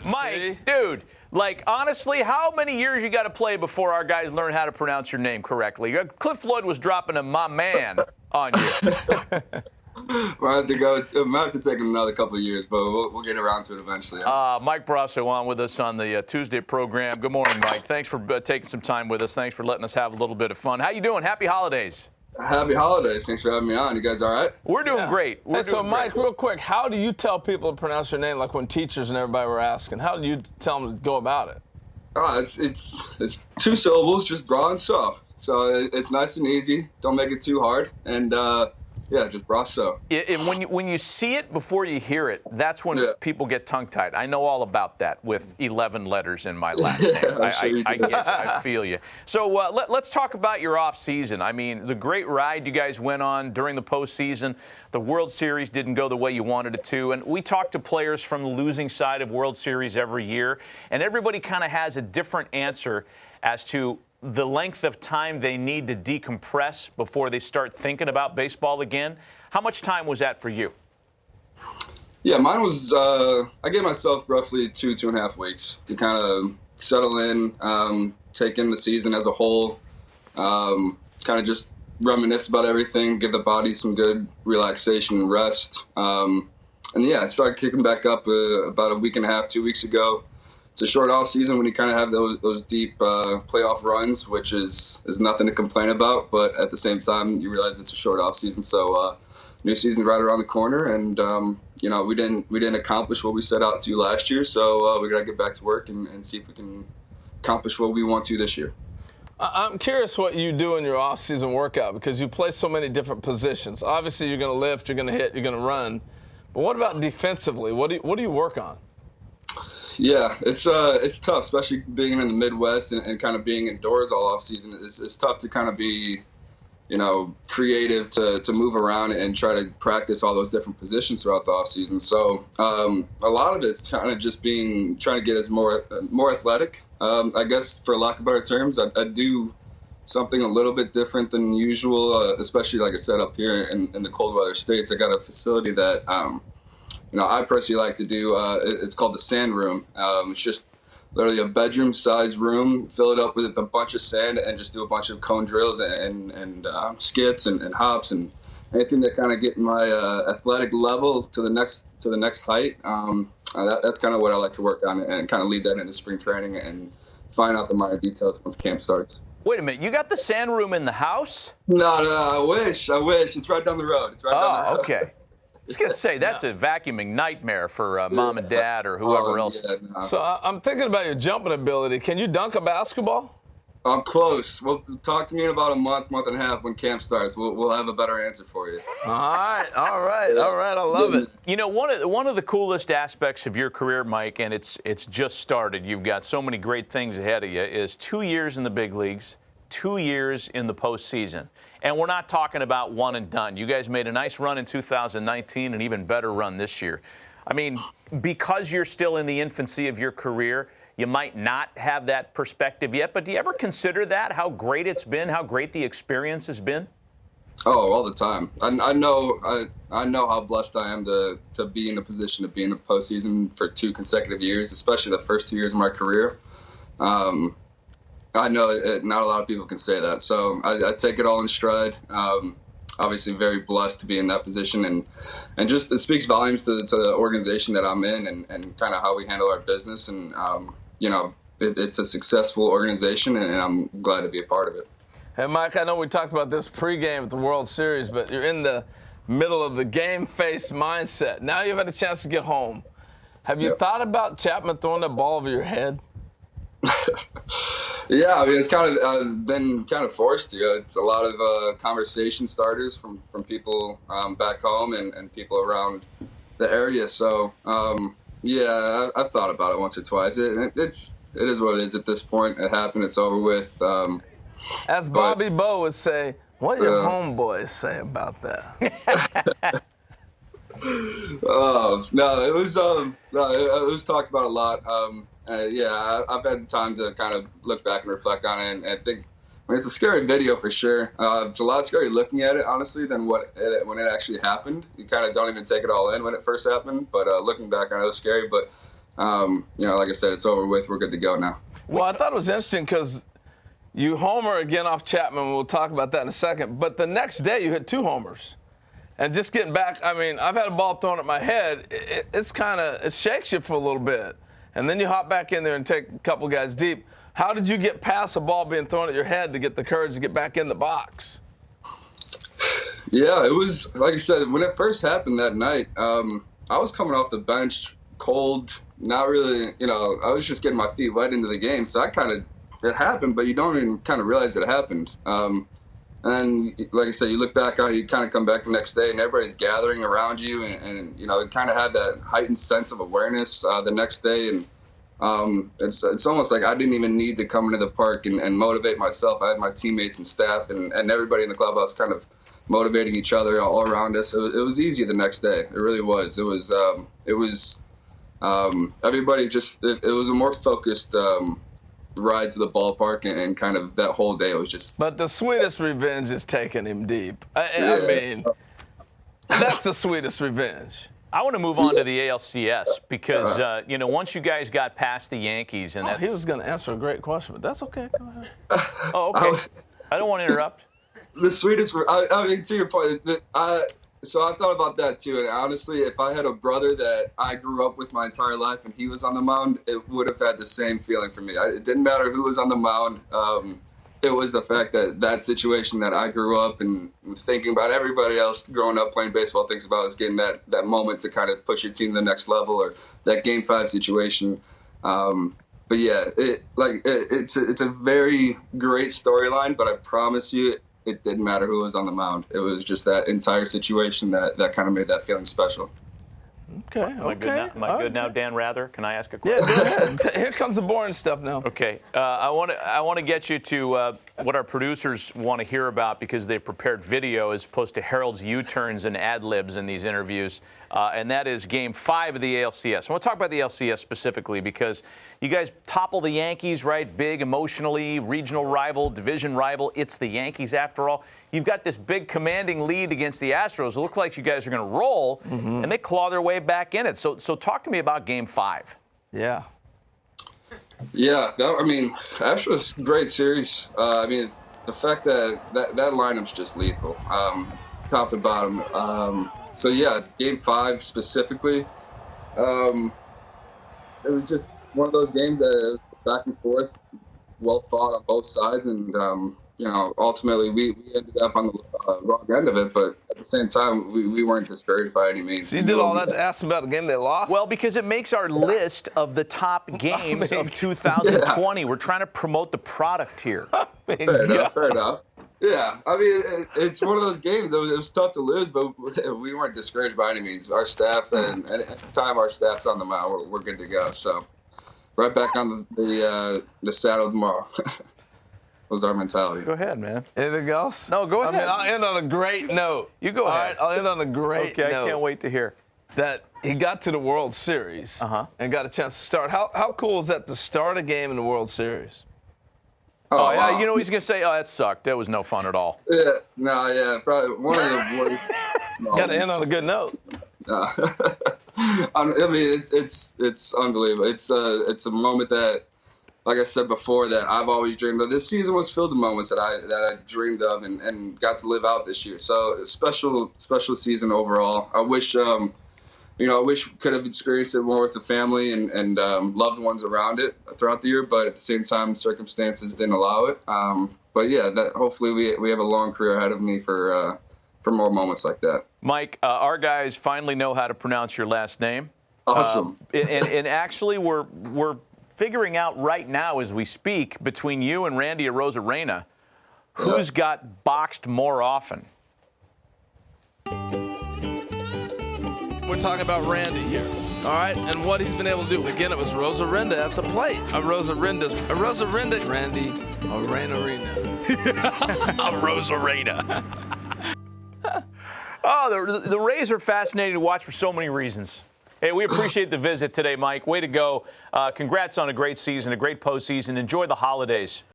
Mike, dude, like, honestly, how many years you got to play before our guys learn how to pronounce your name correctly? Cliff Floyd was dropping a "my man" on you. Might have to go. Might have to take another couple of years, but we'll get around to it eventually. Mike Brosseau on with us on the Tuesday program. Good morning, Mike. Thanks for taking some time with us. Thanks for letting us have a little bit of fun. How you doing? Happy holidays. Happy holidays. Thanks for having me on. You guys all right? We're doing great. So, Mike, real quick, how do you tell people to pronounce your name? Like when teachers and everybody were asking, how do you tell them to go about it? It's 2 syllables, just Brosseau. So it's nice and easy. Don't make it too hard. And just Brosseau. When you see it before you hear it, that's when people get tongue-tied. I know all about that with 11 letters in my last name. I get you. I feel you. So let's talk about your off season. I mean, the great ride you guys went on during the postseason. The World Series didn't go the way you wanted it to. And we talk to players from the losing side of World Series every year, and everybody kind of has a different answer as to the length of time they need to decompress before they start thinking about baseball again. How much time was that for you? Yeah, mine was, I gave myself roughly 2.5 weeks to kind of settle in, take in the season as a whole, kind of just reminisce about everything, give the body some good relaxation and rest. I started kicking back up about 1.5 weeks, 2 weeks ago. It's a short off season when you kind of have those deep playoff runs, which is nothing to complain about. But at the same time, you realize it's a short off season. So new season's right around the corner, and we didn't accomplish what we set out to last year. So we got to get back to work and see if we can accomplish what we want to this year. I'm curious what you do in your off-season workout because you play so many different positions. Obviously, you're going to lift, you're going to hit, you're going to run. But what about defensively? What do you work on? Yeah, it's tough, especially being in the Midwest and kind of being indoors all off season. It's tough to kind of be, creative to move around and try to practice all those different positions throughout the off season. So a lot of it's kind of just trying to get us more athletic. I guess for lack of better terms, I do something a little bit different than usual, especially like I said up here in the cold weather states. I got a facility that I personally like to do. It's called the sand room. It's just literally a bedroom-sized room, fill it up with a bunch of sand, and just do a bunch of cone drills and skips and hops and anything that kind of get my athletic level to the next height. That's kind of what I like to work on and kind of lead that into spring training and find out the minor details once camp starts. Wait a minute, you got the sand room in the house? No, I wish. It's right down the road. Oh, okay. I was going to say, that's a vacuuming nightmare for mom and dad or whoever else. Yeah, no. So I'm thinking about your jumping ability. Can you dunk a basketball? I'm close. Well, talk to me in about a month and a half when camp starts. We'll have a better answer for you. All right. I love it. You know, one of the coolest aspects of your career, Mike, and it's just started, you've got so many great things ahead of you, is 2 years in the big leagues, 2 years in the postseason. And we're not talking about one and done. You guys made a nice run in 2019, an even better run this year. I mean, because you're still in the infancy of your career, you might not have that perspective yet, but do you ever consider that, how great it's been, how great the experience has been? Oh, all the time. I know how blessed I am to be in a position to be in the postseason for 2 consecutive years, especially the first 2 years of my career. I know not a lot of people can say that, so I take it all in stride. Obviously, very blessed to be in that position, and just it speaks volumes to the organization that I'm in and kind of how we handle our business. And it's a successful organization, and I'm glad to be a part of it. Hey, Mike, I know we talked about this pregame at the World Series, but you're in the middle of the game face mindset. Now you've had a chance to get home. Have you thought about Chapman throwing that ball over your head? Yeah, I mean, it's kind of been kind of forced to. It's a lot of conversation starters from people back home and people around the area. So, I've thought about it once or twice. It is what it is at this point. It happened. It's over with. As Bobby Bo would say, what do your homeboys say about that? No, it was talked about a lot. I've had time to kind of look back and reflect on it, and I think it's a scary video for sure. It's a lot scary looking at it, honestly, than when it actually happened. You kind of don't even take it all in when it first happened, but looking back on it, it was scary. But Like I said, it's over with. We're good to go now. Well, I thought it was interesting because you homer again off Chapman. We'll talk about that in a second. But the next day, you hit 2 homers. And just getting back, I mean, I've had a ball thrown at my head. It shakes you for a little bit. And then you hop back in there and take a couple guys deep. How did you get past a ball being thrown at your head to get the courage to get back in the box? Yeah, it was, like I said, when it first happened that night, I was coming off the bench cold, not really, I was just getting my feet wet into the game. So it happened, but you don't even kind of realize it happened. And like I said, you look back on it, you kind of come back the next day and everybody's gathering around you. And it kind of had that heightened sense of awareness the next day. And it's almost like I didn't even need to come into the park and motivate myself. I had my teammates and staff and everybody in the clubhouse kind of motivating each other all around us. It was easy the next day. It really was. It was everybody just, it was a more focused ride to the ballpark, and kind of that whole day was just. But the sweetest revenge is taking him deep. I mean, that's the sweetest revenge. I want to move on to the ALCS because, once you guys got past the Yankees, and he was going to answer a great question, but that's okay. Go ahead. Oh, okay. I don't want to interrupt. The sweetest, I mean, to your point, so I thought about that too. And honestly, if I had a brother that I grew up with my entire life and he was on the mound, it would have had the same feeling for me. It didn't matter who was on the mound. It was the fact that situation that I grew up and thinking about everybody else growing up playing baseball thinks about is getting that moment to kind of push your team to the next level, or that Game 5 situation. But yeah, it's a very great storyline, but I promise you, it didn't matter who was on the mound. It was just that entire situation that kind of made that feeling special. Okay. Am I good now, Dan Rather? Can I ask a question? Yeah, go ahead. Here comes the boring stuff now. Okay. I want to get you to what our producers want to hear about, because they've prepared video as opposed to Harold's U-turns and ad-libs in these interviews, and that is Game 5 of the ALCS. I want to talk about the ALCS specifically because you guys topple the Yankees, right? Big, emotionally, regional rival, division rival. It's the Yankees after all. You've got this big commanding lead against the Astros. It looks like you guys are going to roll, and they claw their way back in it. So talk to me about Game 5. Yeah. Yeah, Astros, great series. The fact that lineup's just lethal, top to bottom. So yeah, Game 5 specifically, it was just one of those games that was back and forth, well fought on both sides, and ultimately we ended up on the wrong end of it, but at the same time, we weren't discouraged by any means. So you did all that to ask them about the game they lost? Well, because it makes our list of the top games of 2020. We're trying to promote the product here. Fair enough. Yeah, it's one of those games. It was tough to lose, but we weren't discouraged by any means. Our staff, and at the time our staff's on the mound, we're good to go. So right back on the saddle tomorrow. Was our mentality. Go ahead, man. Anything else? No, go ahead. I'll end on a great note. You go ahead. All right, I'll end on a great note. Okay, I can't wait to hear. That he got to the World Series and got a chance to start. How cool is that to start a game in the World Series? Oh, yeah, wow. He's going to say, that sucked. That was no fun at all. Yeah, probably one of the worst. Got to end on a good note. It's unbelievable. It's a moment that, like I said before, that I've always dreamed of. This season was filled with moments that I dreamed of and got to live out this year. So special season overall. I wish we could have experienced it more with the family and loved ones around it throughout the year, but at the same time, circumstances didn't allow it. But yeah, hopefully we have a long career ahead of me for more moments like that. Mike, our guys finally know how to pronounce your last name. Awesome. And actually, we're figuring out right now as we speak, between you and Randy Arozarena, who's got boxed more often. We're talking about Randy here, all right, and what he's been able to do. Again, it was Rosarenda at the plate. Rosarenda, Randy, Arena. Arozarena. Oh, the Rays are fascinating to watch for so many reasons. Hey, we appreciate the visit today, Mike. Way to go. Congrats on a great season, a great postseason. Enjoy the holidays.